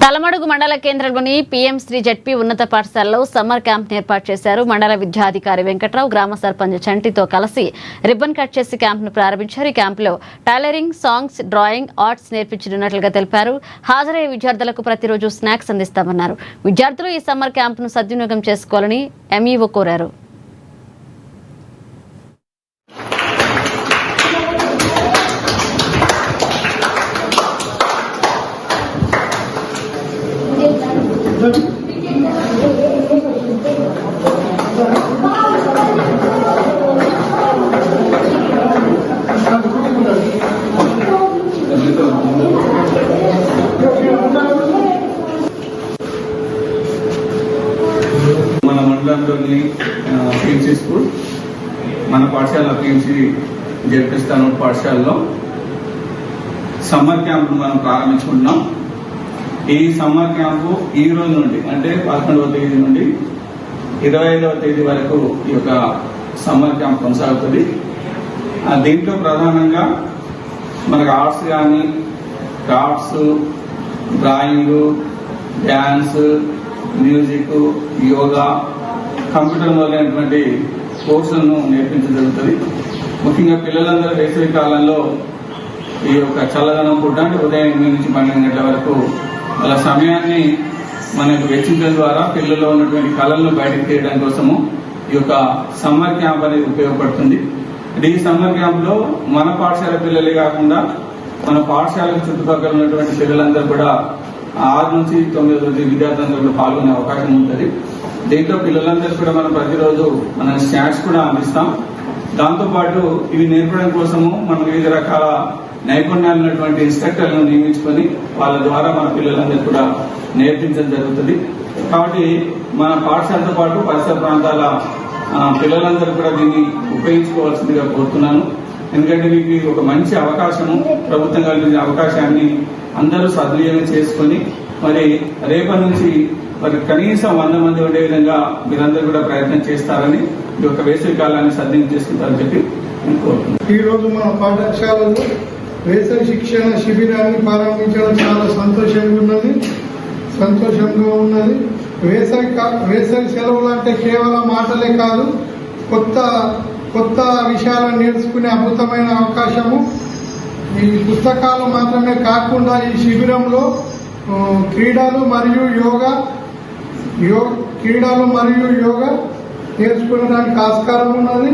తలమడుగు మండల కేంద్రంలోని PM Shri ZP ఉన్నత పాఠశాలలో సమ్మర్ క్యాంప్ ఏర్పాటు చేశారు. మండల విద్యాధికారి వెంకట్రావు గ్రామ సర్పంచ్ చంటితో కలిసి రిబ్బన్ కట్ చేసి క్యాంపును ప్రారంభించారు. ఈ క్యాంపులో టైలరింగ్, సాంగ్స్, డ్రాయింగ్, ఆర్ట్స్ నేర్పించనున్నట్లుగా తెలిపారు. హాజరయ్యే విద్యార్థులకు ప్రతిరోజు స్నాక్స్ అందిస్తామన్నారు. విద్యార్థులు ఈ సమ్మర్ క్యాంపును సద్వినియోగం చేసుకోవాలని ఎంఈఓ కోరారు. మన మండలంలోని పిఎంసీ స్కూల్, మన పాఠశాల పిఎంసీ జెడ్పీ పాఠశాలలో సమ్మర్ క్యాంప్ మనం ప్రారంభించుకుంటున్నాం. ఈ సమ్మర్ క్యాంపు ఈ రోజు నుండి అంటే 11వ తేదీ నుండి 25వ తేదీ వరకు ఈ యొక్క సమ్మర్ క్యాంప్ కొనసాగుతుంది. దీంట్లో ప్రధానంగా మనకు ఆర్ట్స్ కానీ, crafts, drawing, dance, music, yoga, computer మొదలైనటువంటి కోర్సులను నేర్పించడం జరుగుతుంది. ముఖ్యంగా పిల్లలందరూ వేసవి కాలంలో ఈ యొక్క చల్లదనం పుట్టండి ఉదయం 8 నుంచి 12 గంటల వరకు వాళ్ళ సమయాన్ని మనకు వెచ్చించడం ద్వారా పిల్లల్లో ఉన్నటువంటి కళలను బయటకు తీయడం కోసము ఈ యొక్క సమ్మర్ క్యాంప్ అనేది ఉపయోగపడుతుంది. ఈ సమ్మర్ క్యాంప్ లో మన పాఠశాల పిల్లలే కాకుండా మన పాఠశాలకు చుట్టుపక్కల ఉన్నటువంటి పిల్లలందరూ కూడా 6 నుంచి 9 విద్యార్థులందరూ కూడా పాల్గొనే అవకాశం ఉంటుంది. దీంట్లో పిల్లలందరూ కూడా మనం ప్రతిరోజు మన స్నాక్స్ కూడా అందిస్తాం. దాంతోపాటు ఇవి నేర్పడం కోసము మనం వివిధ రకాల నైపుణ్యాలు ఉన్నటువంటి ఇన్స్ట్రక్టర్లను నియమించుకొని వాళ్ళ ద్వారా మన పిల్లలందరూ కూడా నేర్పించడం జరుగుతుంది. కాబట్టి మన పాఠశాలతో పాటు పరిసర ప్రాంతాల పిల్లలందరూ కూడా దీన్ని ఉపయోగించుకోవాల్సిందిగా కోరుతున్నాను. ఎందుకంటే మీకు ఒక మంచి అవకాశము, ప్రభుత్వం కలిగిన అవకాశాన్ని అందరూ సద్వినియోగం చేసుకుని మరి రేపటి నుంచి మరి కనీసం 100 మంది ఉండే విధంగా మీరందరూ కూడా ప్రయత్నం చేస్తారని, ఈ యొక్క వేసవి కాలాన్ని సద్వినియోగం చేసుకుంటారని చెప్పి నేను కోరుతున్నాను. ఈ రోజు మన పాఠశాలలో వేసవి శిక్షణ శిబిరాన్ని ప్రారంభించడం చాలా సంతోషంగా ఉన్నది. వేసవి సెలవులు అంటే కేవలం మాటలే కాదు, కొత్త విషయాలను నేర్చుకునే అద్భుతమైన అవకాశము. ఈ పుస్తకాలు మాత్రమే కాకుండా ఈ శిబిరంలో క్రీడలు మరియు యోగా నేర్చుకునేదానికి ఆస్కారం ఉన్నది.